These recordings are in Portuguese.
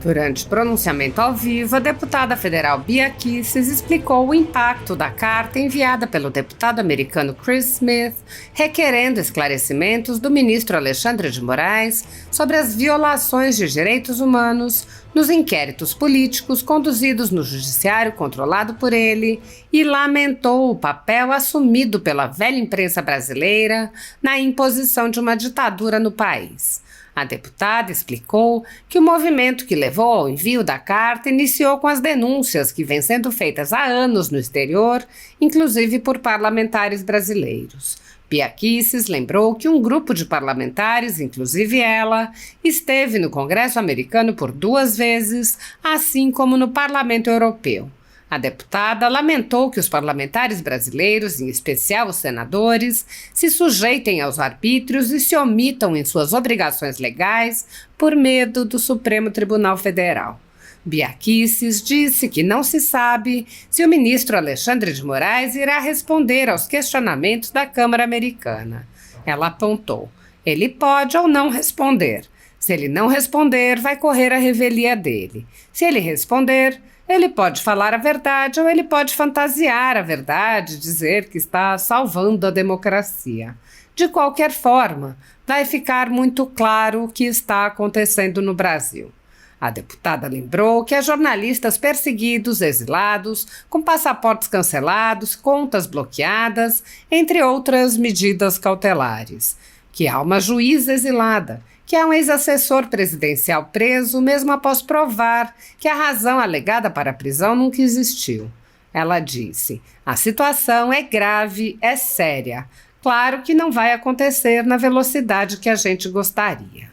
Durante pronunciamento ao vivo, a deputada federal Bia Kicis explicou o impacto da carta enviada pelo deputado americano Chris Smith, requerendo esclarecimentos do ministro Alexandre de Moraes sobre as violações de direitos humanos nos inquéritos políticos conduzidos no judiciário controlado por ele e lamentou o papel assumido pela velha imprensa brasileira na imposição de uma ditadura no país. A deputada explicou que o movimento que levou ao envio da carta iniciou com as denúncias que vêm sendo feitas há anos no exterior, inclusive por parlamentares brasileiros. Bia Kicis lembrou que um grupo de parlamentares, inclusive ela, esteve no Congresso americano por 2 vezes, assim como no Parlamento Europeu. A deputada lamentou que os parlamentares brasileiros, em especial os senadores, se sujeitem aos arbítrios e se omitam em suas obrigações legais por medo do Supremo Tribunal Federal. Bia Kicis disse que não se sabe se o ministro Alexandre de Moraes irá responder aos questionamentos da Câmara Americana. Ela apontou: ele pode ou não responder. Se ele não responder, vai correr a revelia dele. Se ele responder, ele pode falar a verdade ou ele pode fantasiar a verdade, dizer que está salvando a democracia. De qualquer forma, vai ficar muito claro o que está acontecendo no Brasil. A deputada lembrou que há jornalistas perseguidos, exilados, com passaportes cancelados, contas bloqueadas, entre outras medidas cautelares. Que há uma juíza exilada, que há um ex-assessor presidencial preso mesmo após provar que a razão alegada para a prisão nunca existiu. Ela disse: a situação é grave, é séria. Claro que não vai acontecer na velocidade que a gente gostaria.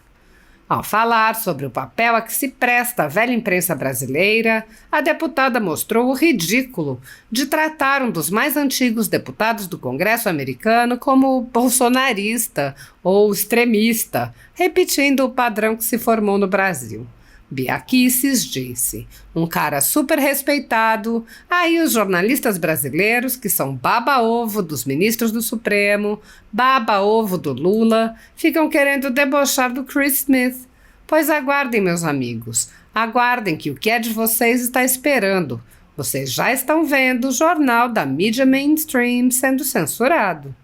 Ao falar sobre o papel a que se presta a velha imprensa brasileira, a deputada mostrou o ridículo de tratar um dos mais antigos deputados do Congresso americano como bolsonarista ou extremista, repetindo o padrão que se formou no Brasil. Bia Kicis disse: um cara super respeitado, aí os jornalistas brasileiros que são baba-ovo dos ministros do Supremo, baba-ovo do Lula, ficam querendo debochar do Chris Smith. Pois aguardem, meus amigos, aguardem que o que é de vocês está esperando. Vocês já estão vendo o jornal da mídia mainstream sendo censurado.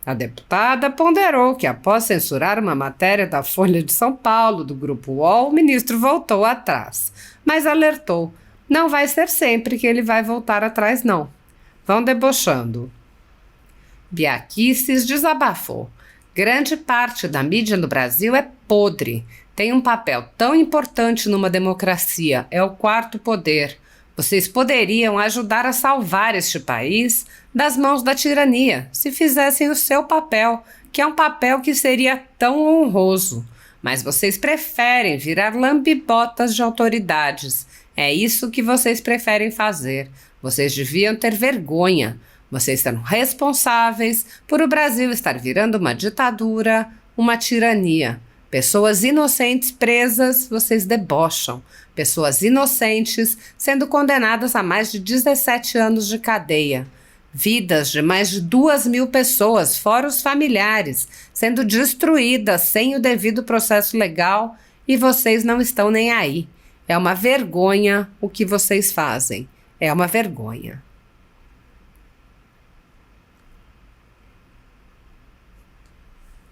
A deputada ponderou que, após censurar uma matéria da Folha de São Paulo, do Grupo UOL, o ministro voltou atrás. Mas alertou: não vai ser sempre que ele vai voltar atrás, não. Vão debochando. Bia Kicis desabafou: grande parte da mídia no Brasil é podre. Tem um papel tão importante numa democracia, é o quarto poder. Vocês poderiam ajudar a salvar este país das mãos da tirania, se fizessem o seu papel, que é um papel que seria tão honroso. Mas vocês preferem virar lambibotas de autoridades. É isso que vocês preferem fazer. Vocês deviam ter vergonha. Vocês são responsáveis por o Brasil estar virando uma ditadura, uma tirania. Pessoas inocentes presas, vocês debocham. Pessoas inocentes sendo condenadas a mais de 17 anos de cadeia. Vidas de mais de 2.000 pessoas, fora os familiares, sendo destruídas sem o devido processo legal e vocês não estão nem aí. É uma vergonha o que vocês fazem. É uma vergonha.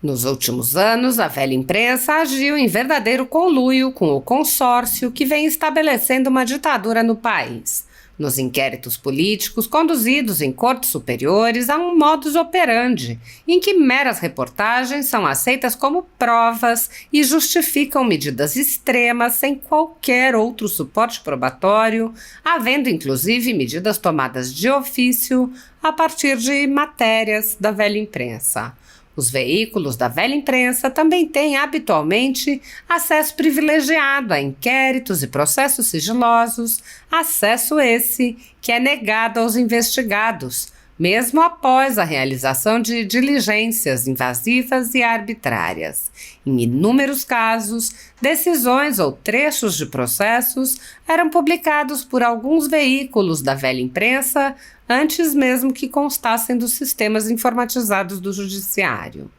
Nos últimos anos, a velha imprensa agiu em verdadeiro conluio com o consórcio que vem estabelecendo uma ditadura no país. Nos inquéritos políticos conduzidos em cortes superiores, há um modus operandi, em que meras reportagens são aceitas como provas e justificam medidas extremas sem qualquer outro suporte probatório, havendo inclusive medidas tomadas de ofício a partir de matérias da velha imprensa. Os veículos da velha imprensa também têm habitualmente acesso privilegiado a inquéritos e processos sigilosos, acesso esse que é negado aos investigados, mesmo após a realização de diligências invasivas e arbitrárias. Em inúmeros casos, decisões ou trechos de processos eram publicados por alguns veículos da velha imprensa antes mesmo que constassem dos sistemas informatizados do judiciário.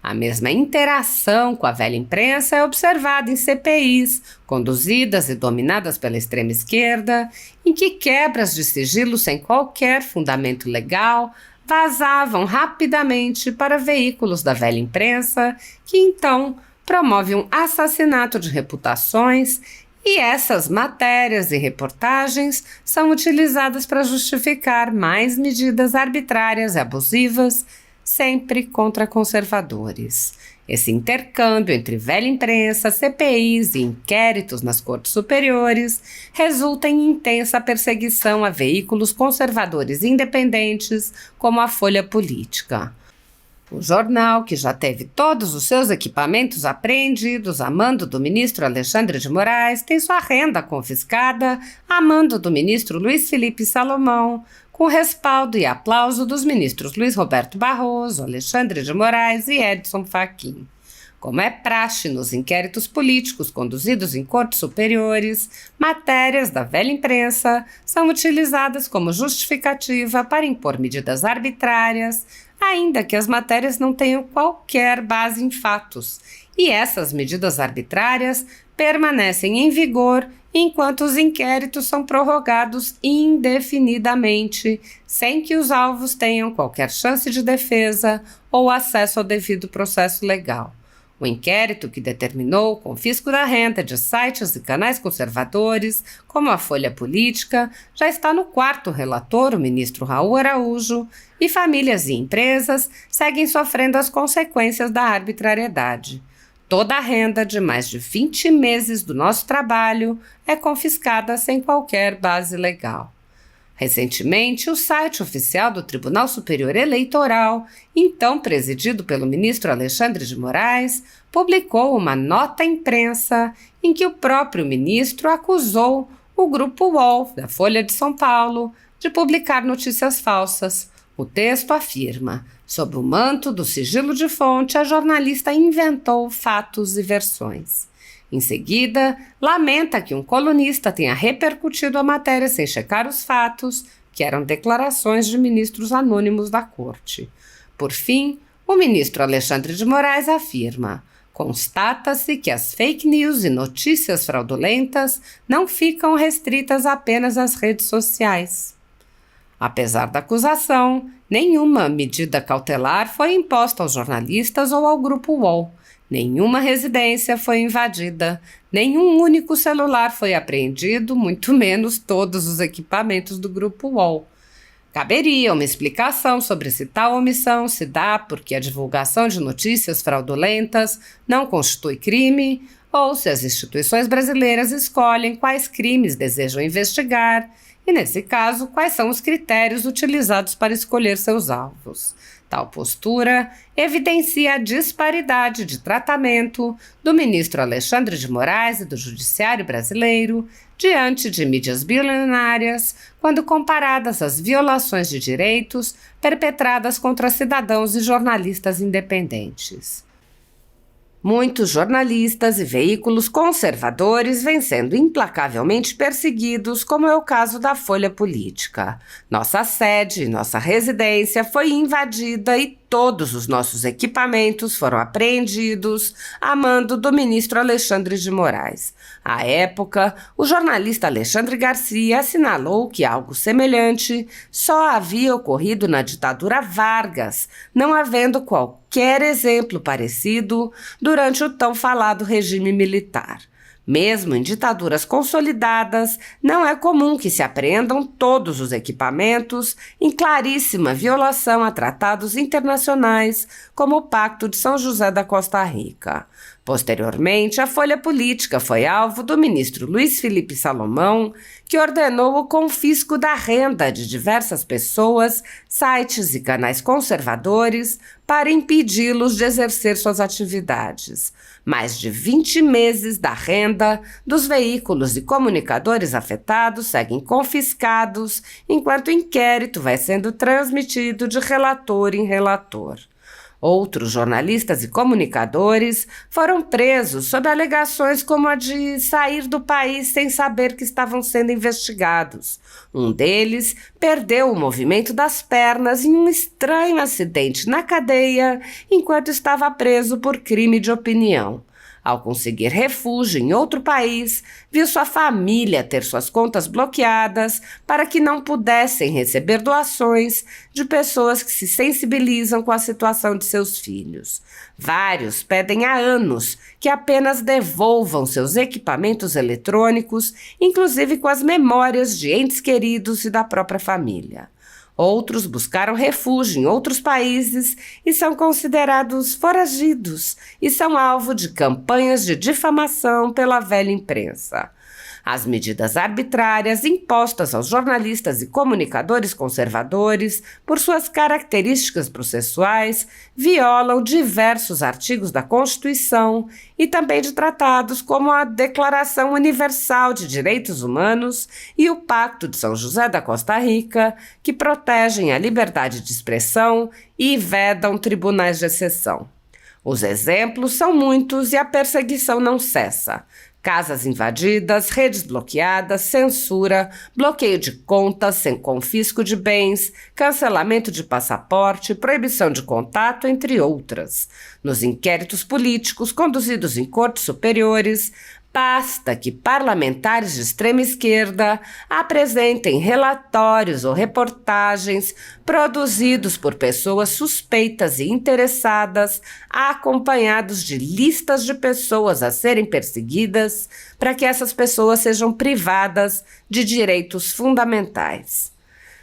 A mesma interação com a velha imprensa é observada em CPIs, conduzidas e dominadas pela extrema esquerda, em que quebras de sigilo sem qualquer fundamento legal vazavam rapidamente para veículos da velha imprensa, que então promove um assassinato de reputações, e essas matérias e reportagens são utilizadas para justificar mais medidas arbitrárias e abusivas, sempre contra conservadores. Esse intercâmbio entre velha imprensa, CPIs e inquéritos nas cortes superiores resulta em intensa perseguição a veículos conservadores independentes, como a Folha Política. O jornal, que já teve todos os seus equipamentos apreendidos a mando do ministro Alexandre de Moraes, tem sua renda confiscada a mando do ministro Luiz Felipe Salomão, com respaldo e aplauso dos ministros Luiz Roberto Barroso, Alexandre de Moraes e Edson Fachin. Como é praxe nos inquéritos políticos conduzidos em cortes superiores, matérias da velha imprensa são utilizadas como justificativa para impor medidas arbitrárias, ainda que as matérias não tenham qualquer base em fatos, e essas medidas arbitrárias permanecem em vigor enquanto os inquéritos são prorrogados indefinidamente, sem que os alvos tenham qualquer chance de defesa ou acesso ao devido processo legal. O inquérito que determinou o confisco da renda de sites e canais conservadores, como a Folha Política, já está no quarto relator, o ministro Raul Araújo, e famílias e empresas seguem sofrendo as consequências da arbitrariedade. Toda a renda de mais de 20 meses do nosso trabalho é confiscada sem qualquer base legal. Recentemente, o site oficial do Tribunal Superior Eleitoral, então presidido pelo ministro Alexandre de Moraes, publicou uma nota à imprensa em que o próprio ministro acusou o Grupo UOL, da Folha de São Paulo, de publicar notícias falsas. O texto afirma: sob o manto do sigilo de fonte, a jornalista inventou fatos e versões. Em seguida, lamenta que um colunista tenha repercutido a matéria sem checar os fatos, que eram declarações de ministros anônimos da corte. Por fim, o ministro Alexandre de Moraes afirma: constata-se que as fake news e notícias fraudulentas não ficam restritas apenas às redes sociais. Apesar da acusação, nenhuma medida cautelar foi imposta aos jornalistas ou ao Grupo UOL. Nenhuma residência foi invadida, nenhum único celular foi apreendido, muito menos todos os equipamentos do Grupo UOL. Caberia uma explicação sobre se tal omissão se dá porque a divulgação de notícias fraudulentas não constitui crime, ou se as instituições brasileiras escolhem quais crimes desejam investigar, e, nesse caso, quais são os critérios utilizados para escolher seus alvos. Tal postura evidencia a disparidade de tratamento do ministro Alexandre de Moraes e do Judiciário brasileiro diante de mídias bilionárias, quando comparadas às violações de direitos perpetradas contra cidadãos e jornalistas independentes. Muitos jornalistas e veículos conservadores vêm sendo implacavelmente perseguidos, como é o caso da Folha Política. Nossa sede e nossa residência foi invadida e todos os nossos equipamentos foram apreendidos a mando do ministro Alexandre de Moraes. À época, o jornalista Alexandre Garcia assinalou que algo semelhante só havia ocorrido na ditadura Vargas, não havendo qualquer exemplo parecido durante o tão falado regime militar. Mesmo em ditaduras consolidadas, não é comum que se apreendam todos os equipamentos, em claríssima violação a tratados internacionais, como o Pacto de São José da Costa Rica. Posteriormente, a Folha Política foi alvo do ministro Luiz Felipe Salomão, que ordenou o confisco da renda de diversas pessoas, sites e canais conservadores para impedi-los de exercer suas atividades. Mais de 20 meses da renda dos veículos e comunicadores afetados seguem confiscados, enquanto o inquérito vai sendo transmitido de relator em relator. Outros jornalistas e comunicadores foram presos sob alegações como a de sair do país sem saber que estavam sendo investigados. Um deles perdeu o movimento das pernas em um estranho acidente na cadeia enquanto estava preso por crime de opinião. Ao conseguir refúgio em outro país, viu sua família ter suas contas bloqueadas para que não pudessem receber doações de pessoas que se sensibilizam com a situação de seus filhos. Vários pedem há anos que apenas devolvam seus equipamentos eletrônicos, inclusive com as memórias de entes queridos e da própria família. Outros buscaram refúgio em outros países e são considerados foragidos e são alvo de campanhas de difamação pela velha imprensa. As medidas arbitrárias impostas aos jornalistas e comunicadores conservadores, por suas características processuais, violam diversos artigos da Constituição e também de tratados como a Declaração Universal de Direitos Humanos e o Pacto de São José da Costa Rica, que protegem a liberdade de expressão e vedam tribunais de exceção. Os exemplos são muitos e a perseguição não cessa. Casas invadidas, redes bloqueadas, censura, bloqueio de contas sem confisco de bens, cancelamento de passaporte, proibição de contato, entre outras. Nos inquéritos políticos conduzidos em cortes superiores, basta que parlamentares de extrema esquerda apresentem relatórios ou reportagens produzidos por pessoas suspeitas e interessadas, acompanhados de listas de pessoas a serem perseguidas, para que essas pessoas sejam privadas de direitos fundamentais.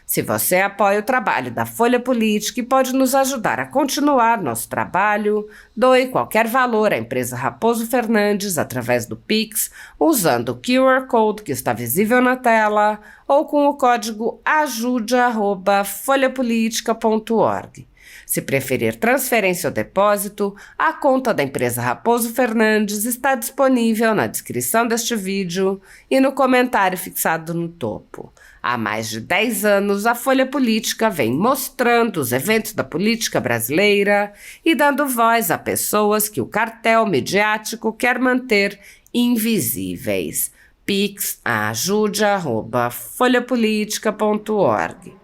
Se você apoia o trabalho da Folha Política e pode nos ajudar a continuar nosso trabalho, doe qualquer valor à empresa Raposo Fernandes através do Pix, usando o QR Code que está visível na tela ou com o código ajude@folhapolitica.org. Se preferir transferência ou depósito, a conta da empresa Raposo Fernandes está disponível na descrição deste vídeo e no comentário fixado no topo. Há mais de 10 anos, a Folha Política vem mostrando os eventos da política brasileira e dando voz a pessoas que o cartel midiático quer manter invisíveis. Pix ajude@folhapolitica.org.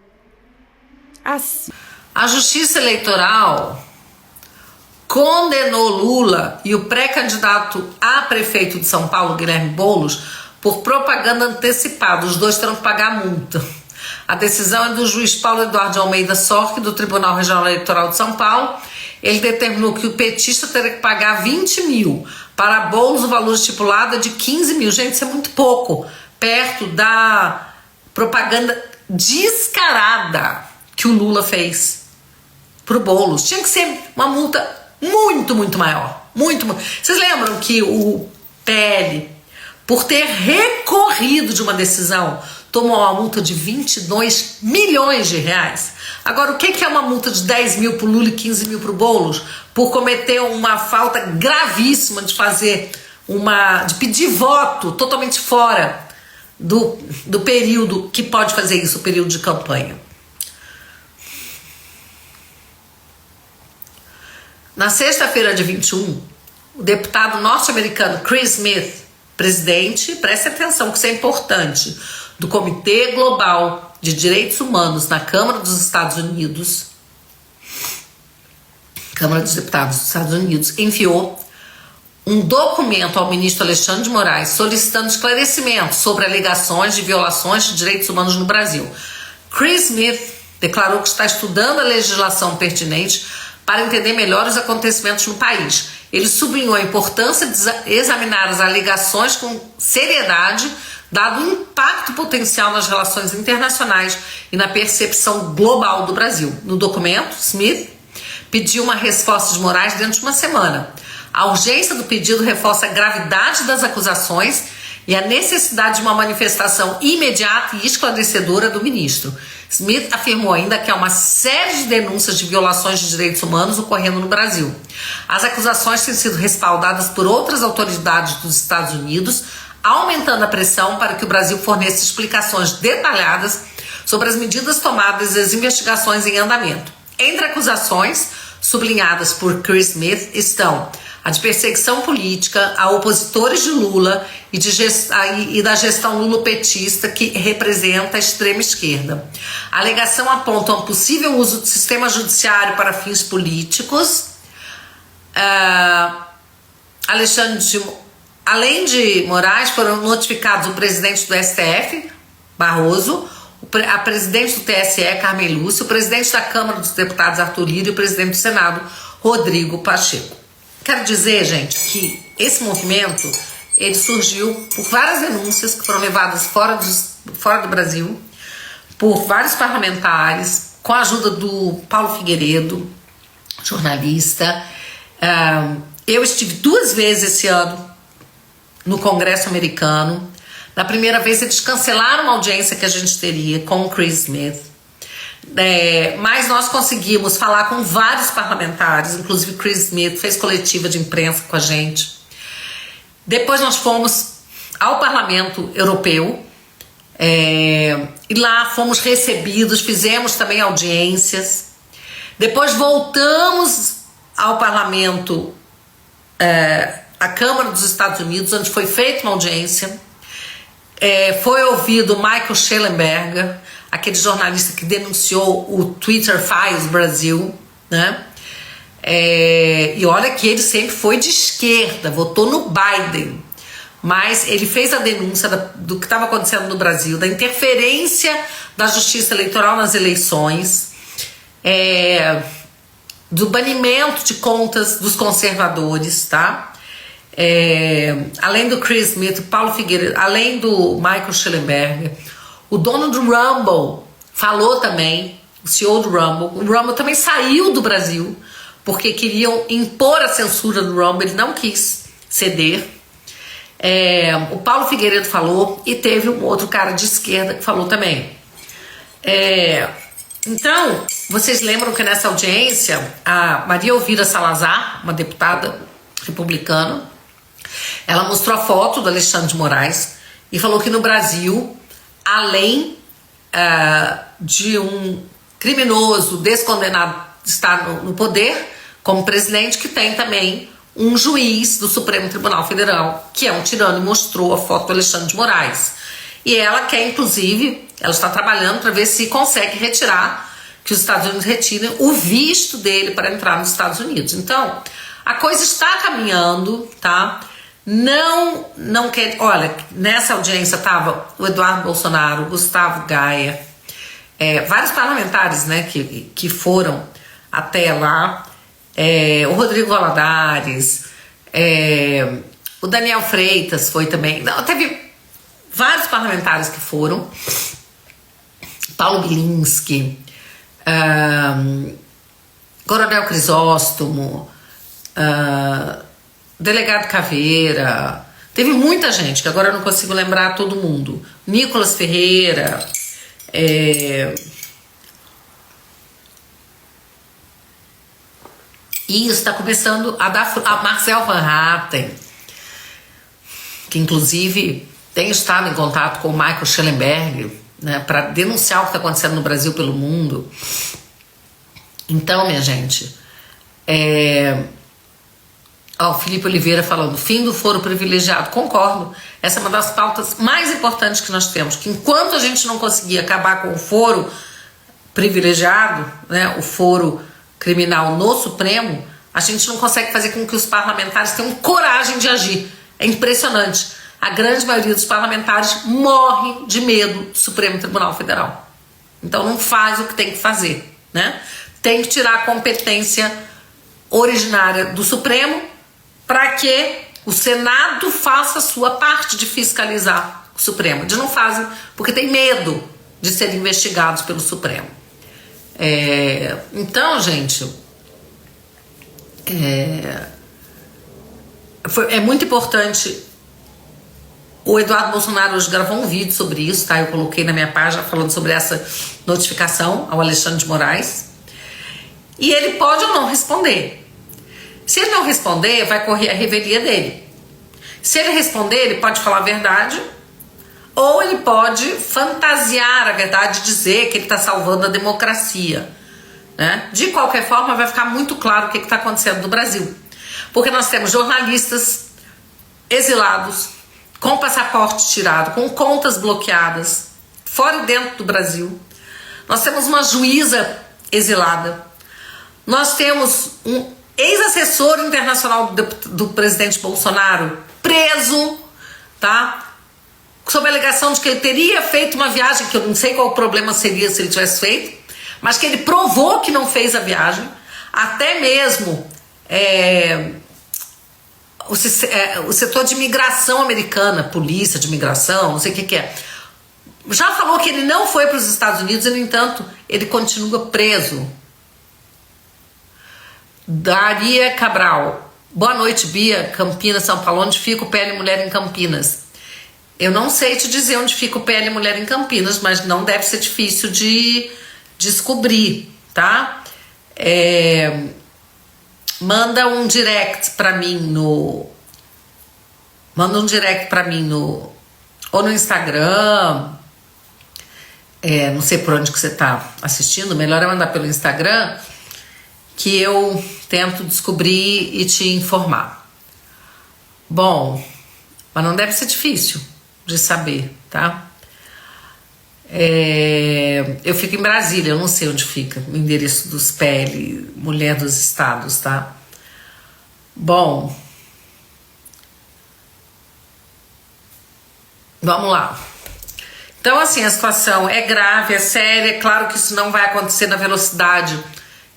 Assim. A Justiça Eleitoral condenou Lula e o pré-candidato a prefeito de São Paulo, Guilherme Boulos, por propaganda antecipada. Os dois terão que pagar multa. A decisão é do juiz Paulo Eduardo de Almeida Sorque, do Tribunal Regional Eleitoral de São Paulo. Ele determinou que o petista terá que pagar 20 mil. Para Boulos, o valor estipulado é de 15 mil. Gente, isso é muito pouco, perto da propaganda descarada que o Lula fez pro Boulos. Tinha que ser uma multa muito, muito maior. Muito. Vocês lembram que o PL, por ter recorrido de uma decisão, tomou uma multa de 22 milhões de reais? Agora, o que é uma multa de 10 mil pro Lula e 15 mil pro Boulos? Por cometer uma falta gravíssima de de pedir voto totalmente fora do período que pode fazer isso, o período de campanha. Na sexta-feira, dia 21, o deputado norte-americano Chris Smith, presidente, preste atenção que isso é importante, do Comitê Global de Direitos Humanos na Câmara dos Estados Unidos, Câmara dos Deputados dos Estados Unidos, enviou um documento ao ministro Alexandre de Moraes solicitando esclarecimento sobre alegações de violações de direitos humanos no Brasil. Chris Smith declarou que está estudando a legislação pertinente para entender melhor os acontecimentos no país. Ele sublinhou a importância de examinar as alegações com seriedade, dado o impacto potencial nas relações internacionais e na percepção global do Brasil. No documento, Smith pediu uma resposta de Moraes dentro de uma semana. A urgência do pedido reforça a gravidade das acusações e a necessidade de uma manifestação imediata e esclarecedora do ministro. Smith afirmou ainda que há uma série de denúncias de violações de direitos humanos ocorrendo no Brasil. As acusações têm sido respaldadas por outras autoridades dos Estados Unidos, aumentando a pressão para que o Brasil forneça explicações detalhadas sobre as medidas tomadas e as investigações em andamento. Entre acusações, sublinhadas por Chris Smith estão a de perseguição política a opositores de Lula e da gestão lulopetista que representa a extrema esquerda. A alegação aponta um possível uso do sistema judiciário para fins políticos. Além de Moraes, foram notificados o presidente do STF, Barroso, a presidente do TSE, Carmen Lúcia, o presidente da Câmara dos Deputados, Arthur Lira, e o presidente do Senado, Rodrigo Pacheco. Quero dizer, gente, que esse movimento ele surgiu por várias denúncias que foram levadas fora do Brasil, por vários parlamentares, com a ajuda do Paulo Figueiredo, jornalista. Eu estive 2 vezes esse ano no Congresso americano. Na primeira vez eles cancelaram uma audiência que a gente teria com o Chris Smith. Mas nós conseguimos falar com vários parlamentares, inclusive Chris Smith fez coletiva de imprensa com a gente. Depois nós fomos ao Parlamento Europeu e lá fomos recebidos, fizemos também audiências. Depois voltamos ao Parlamento, a Câmara dos Estados Unidos, onde foi feita uma audiência. Foi ouvido Michael Shellenberger, aquele jornalista que denunciou o Twitter Files Brasil, né? E olha que ele sempre foi de esquerda, votou no Biden, mas ele fez a denúncia do que estava acontecendo no Brasil, da interferência da justiça eleitoral nas eleições, do banimento de contas dos conservadores, tá? Além do Chris Smith, Paulo Figueiredo, além do Michael Shellenberger, o dono do Rumble falou também, o CEO do Rumble. O Rumble também saiu do Brasil porque queriam impor a censura do Rumble, ele não quis ceder. O Paulo Figueiredo falou e teve um outro cara de esquerda que falou também. Então, vocês lembram que nessa audiência a Maria Elvira Salazar, uma deputada republicana, ela mostrou a foto do Alexandre de Moraes e falou que no Brasil, além de um criminoso descondenado estar no poder como presidente, que tem também um juiz do Supremo Tribunal Federal que é um tirano, e mostrou a foto do Alexandre de Moraes. E ela quer, inclusive, ela está trabalhando para ver se consegue retirar, que os Estados Unidos retirem o visto dele para entrar nos Estados Unidos. Então, a coisa está caminhando, tá? Não quer. Olha, nessa audiência estava o Eduardo Bolsonaro, o Gustavo Gaia, vários parlamentares, né, que foram até lá, o Rodrigo Valadares, o Daniel Freitas foi também. Não, teve vários parlamentares que foram, Paulo Bilinski, Coronel Crisóstomo, Delegado Caveira, teve muita gente, que agora eu não consigo lembrar todo mundo. Nicolas Ferreira, e está começando a dar a Marcel Van Hatten, que inclusive tem estado em contato com o Michael Shellenberger, né, para denunciar o que está acontecendo no Brasil pelo mundo. Então, minha gente, o Felipe Oliveira falando, fim do foro privilegiado. Concordo, essa é uma das pautas mais importantes que nós temos, que enquanto a gente não conseguir acabar com o foro privilegiado, né, o foro criminal no Supremo, a gente não consegue fazer com que os parlamentares tenham coragem de agir. É impressionante, a grande maioria dos parlamentares morre de medo do Supremo Tribunal Federal, então não faz o que tem que fazer, né? Tem que tirar a competência originária do Supremo para que o Senado faça a sua parte de fiscalizar o Supremo. Eles não fazem porque tem medo de serem investigados pelo Supremo. Então, gente, é muito importante. O Eduardo Bolsonaro hoje gravou um vídeo sobre isso, tá? Eu coloquei na minha página falando sobre essa notificação ao Alexandre de Moraes. E ele pode ou não responder. Se ele não responder, vai correr a revelia dele. Se ele responder, ele pode falar a verdade, ou ele pode fantasiar a verdade e dizer que ele está salvando a democracia. né? De qualquer forma, vai ficar muito claro o que está acontecendo no Brasil. Porque nós temos jornalistas exilados, com passaporte tirado, com contas bloqueadas, fora e dentro do Brasil. Nós temos uma juíza exilada. Nós temos um ex-assessor internacional do presidente Bolsonaro preso, tá? Sob a alegação de que ele teria feito uma viagem, que eu não sei qual o problema seria se ele tivesse feito, mas que ele provou que não fez a viagem. Até mesmo o setor de imigração americana, polícia de imigração, não sei o que é, já falou que ele não foi para os Estados Unidos e, no entanto, ele continua preso. Daria Cabral: boa noite, Bia, Campinas, São Paulo. Onde fica o PL Mulher em Campinas? Eu não sei te dizer onde fica o PL Mulher em Campinas, mas não deve ser difícil de descobrir, tá? Manda um direct pra mim no ou no Instagram. Não sei por onde que você tá assistindo, melhor é mandar pelo Instagram, que eu tento descobrir e te informar. Bom, mas não deve ser difícil de saber, tá? Eu fico em Brasília, eu não sei onde fica o endereço dos PL Mulher dos Estados, tá? Bom, vamos lá. Então, assim, a situação é grave, é séria. É claro que isso não vai acontecer na velocidade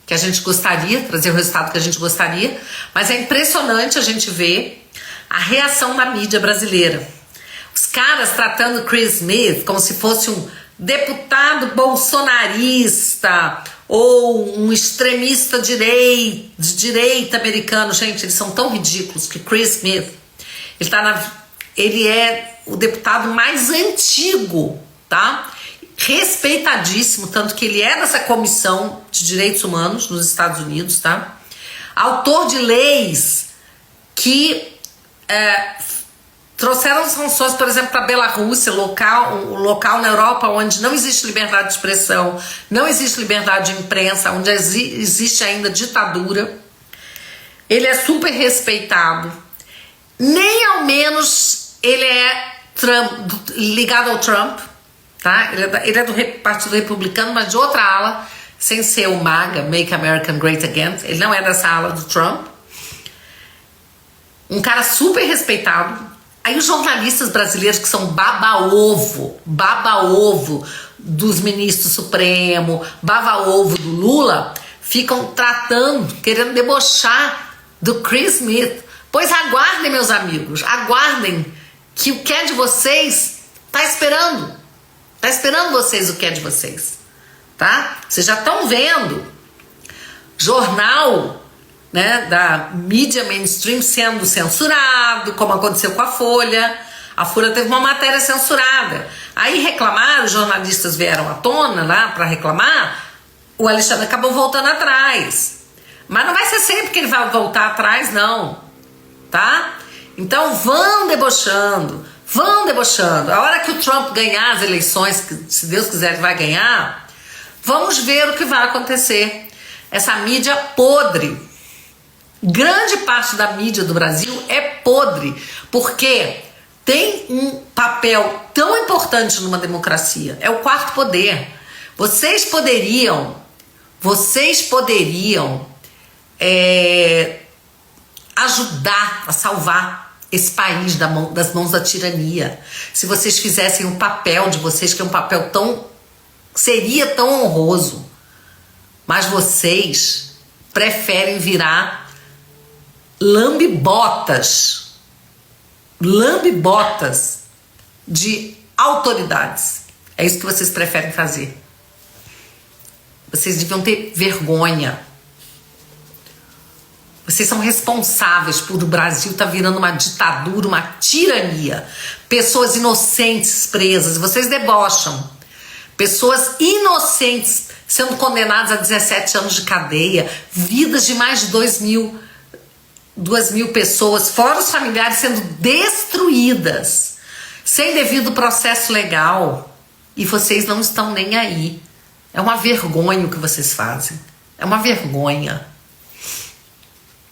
que a gente gostaria, trazer o resultado que a gente gostaria, mas é impressionante a gente ver a reação da mídia brasileira. Os caras tratando Chris Smith como se fosse um deputado bolsonarista ou um extremista de direita americano. Gente, eles são tão ridículos que Chris Smith, ele é o deputado mais antigo, tá? Respeitadíssimo, tanto que ele é dessa comissão de direitos humanos nos Estados Unidos, tá? Autor de leis que trouxeram sanções, por exemplo, para a Bielorrússia, um local na Europa onde não existe liberdade de expressão, não existe liberdade de imprensa, onde existe ainda ditadura. Ele é super respeitado. Nem ao menos ele é ligado ao Trump, tá? Ele é do Partido Republicano, mas de outra ala, sem ser o MAGA, Make America Great Again. Ele não é dessa ala do Trump. Um cara super respeitado. Aí os jornalistas brasileiros, que são baba-ovo dos ministros Supremo, baba-ovo do Lula, ficam querendo debochar do Chris Smith. Pois aguardem, meus amigos, aguardem, que o que é de vocês tá esperando. Tá esperando vocês o que é de vocês, tá? Vocês já estão vendo jornal, né, da mídia mainstream sendo censurado, como aconteceu com a Folha. A Folha teve uma matéria censurada. Aí reclamaram, os jornalistas vieram à tona lá para reclamar, o Alexandre acabou voltando atrás. Mas não vai ser sempre que ele vai voltar atrás, não, tá? Então vão debochando. A hora que o Trump ganhar as eleições, que se Deus quiser ele vai ganhar, vamos ver o que vai acontecer. Essa mídia podre, grande parte da mídia do Brasil é podre, porque tem um papel tão importante numa democracia, é o quarto poder. Vocês poderiam ajudar a salvar esse país das mãos da tirania, se vocês fizessem o papel de vocês, que é um papel seria tão honroso, mas vocês preferem virar lambe-botas de autoridades. É isso que vocês preferem fazer. Vocês deviam ter vergonha. Vocês são responsáveis por o Brasil estar virando uma ditadura, uma tirania. Pessoas inocentes presas, vocês debocham. Pessoas inocentes sendo condenadas a 17 anos de cadeia, vidas de mais de 2 mil pessoas, fora os familiares sendo destruídas, sem devido processo legal. E vocês não estão nem aí. É uma vergonha o que vocês fazem. É uma vergonha.